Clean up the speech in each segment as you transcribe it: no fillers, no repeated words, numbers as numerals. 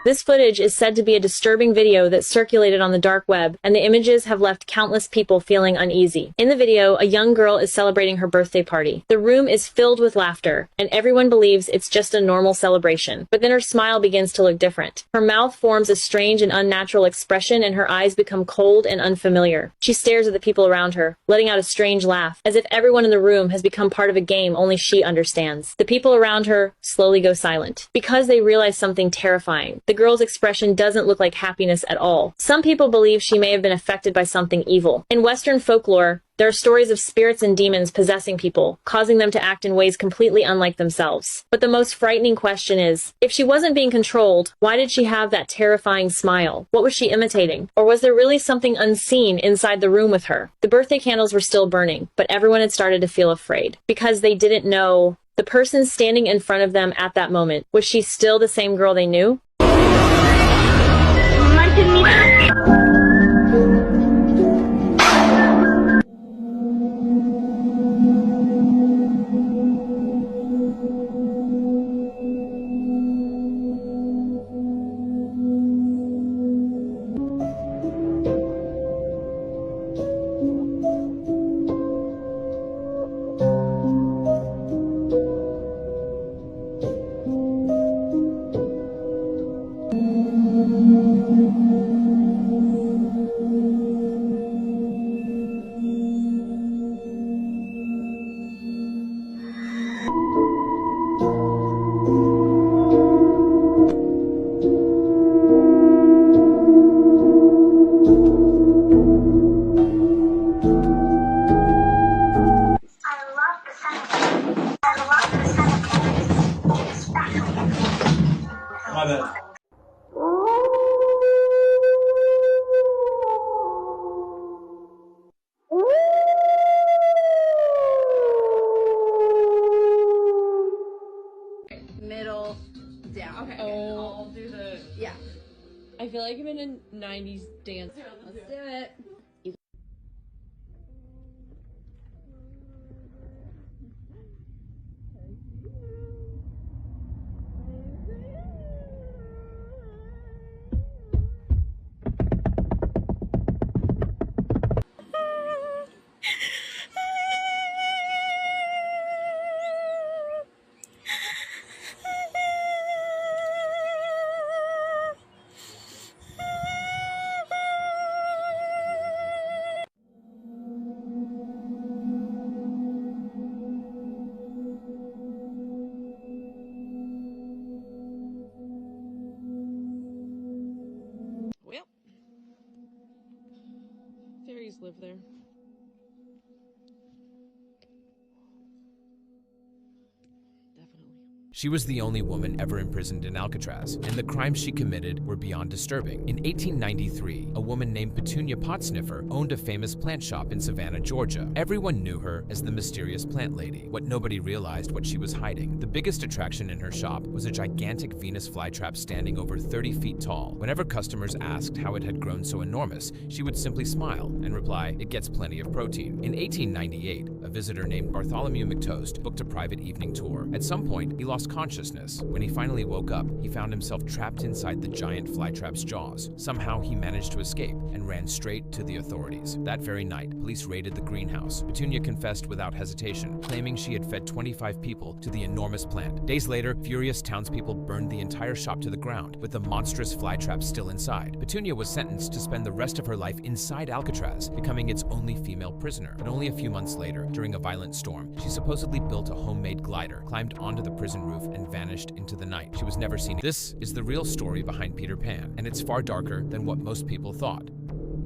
This footage is said to be a disturbing video that circulated on the dark web, and the images have left countless people feeling uneasy. In the video, a young girl is celebrating her birthday party. The room is filled with laughter, and everyone believes it's just a normal celebration. But then her smile begins to look different. Her mouth forms a strange and unnatural expression, and her eyes become cold and unfamiliar. She stares at the people around her, letting out a strange laugh, as if everyone in the room has become part of a game only she understands. The people around her slowly go silent, because they realize something terrifying. The girl's expression doesn't look like happiness at all. Some people believe she may have been affected by something evil. In Western folklore, there are stories of spirits and demons possessing people, causing them to act in ways completely unlike themselves. But the most frightening question is, if she wasn't being controlled, why did she have that terrifying smile? What was she imitating? Or was there really something unseen inside the room with her? The birthday candles were still burning, but everyone had started to feel afraid, because they didn't know the person standing in front of them at that moment. Was she still the same girl they knew? My bad. Middle, down. Okay, Oh. I'll do the... Yeah. I feel like I'm in a 90s dance. Let's do it. Well, fairies live there. Definitely. She was the only woman ever imprisoned in Alcatraz, and the crimes she committed were beyond disturbing. In 1893, a woman named Petunia Potsniffer owned a famous plant shop in Savannah, Georgia. Everyone knew her as the mysterious plant lady. What nobody realized what she was hiding. The biggest attraction in her shop was a gigantic Venus flytrap standing over 30 feet tall. Whenever customers asked how it had grown so enormous, she would simply smile and reply, "It gets plenty of protein." In 1898, a visitor named Bartholomew McToast booked a private evening tour. At some point, he lost consciousness. When he finally woke up, he found himself trapped inside the giant flytrap's jaws. Somehow, he managed to escape and ran straight to the authorities. That very night, police raided the greenhouse. Petunia confessed without hesitation, claiming she had fed 25 people to the enormous plant. Days later, furious townspeople burned the entire shop to the ground, with the monstrous flytrap still inside. Petunia was sentenced to spend the rest of her life inside Alcatraz, becoming its only female prisoner. But only a few months later, during a violent storm, she supposedly built a homemade glider, climbed onto the prison roof, and vanished into the night. She was never seen. This is the real story behind Peter Pan, and it's far darker than what most people thought.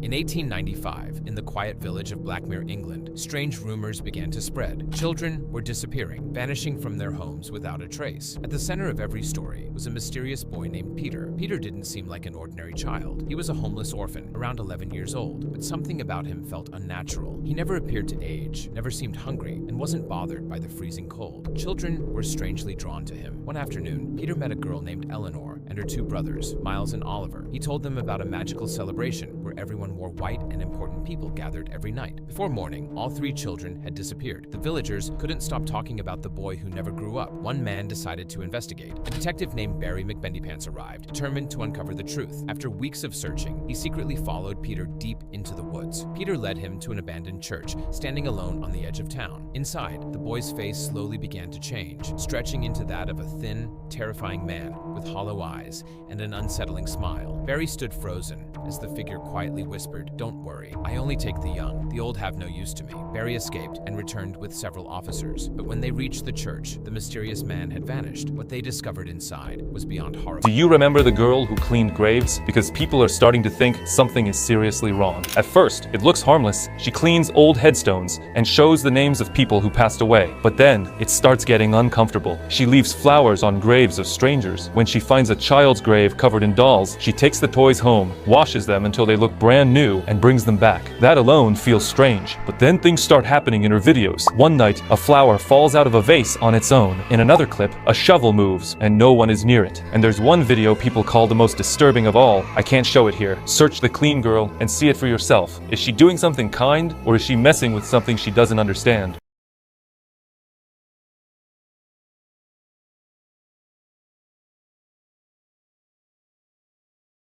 In 1895, in the quiet village of Blackmere, England, strange rumors began to spread. Children were disappearing, vanishing from their homes without a trace. At the center of every story was a mysterious boy named Peter. Peter didn't seem like an ordinary child. He was a homeless orphan, around 11 years old, but something about him felt unnatural. He never appeared to age, never seemed hungry, and wasn't bothered by the freezing cold. Children were strangely drawn to him. One afternoon, Peter met a girl named Eleanor, and her two brothers, Miles and Oliver. He told them about a magical celebration where everyone wore white and important people gathered every night. Before morning, all three children had disappeared. The villagers couldn't stop talking about the boy who never grew up. One man decided to investigate. A detective named Barry McBendypants arrived, determined to uncover the truth. After weeks of searching, he secretly followed Peter deep into the woods. Peter led him to an abandoned church, standing alone on the edge of town. Inside, the boy's face slowly began to change, stretching into that of a thin, terrifying man with hollow eyes and an unsettling smile. Barry stood frozen as the figure quietly whispered, "Don't worry, I only take the young. The old have no use to me." Barry escaped and returned with several officers. But when they reached the church, the mysterious man had vanished. What they discovered inside was beyond horrifying. Do you remember the girl who cleaned graves? Because people are starting to think something is seriously wrong. At first, it looks harmless. She cleans old headstones and shows the names of people who passed away. But then, it starts getting uncomfortable. She leaves flowers on graves of strangers. When she finds a child's grave covered in dolls, she takes the toys home, washes them until they look brand new, and brings them back. That alone feels strange. But then things start happening in her videos. One night, a flower falls out of a vase on its own. In another clip, a shovel moves, and no one is near it. And there's one video people call the most disturbing of all. I can't show it here. Search the clean girl and see it for yourself. Is she doing something kind, or is she messing with something she doesn't understand?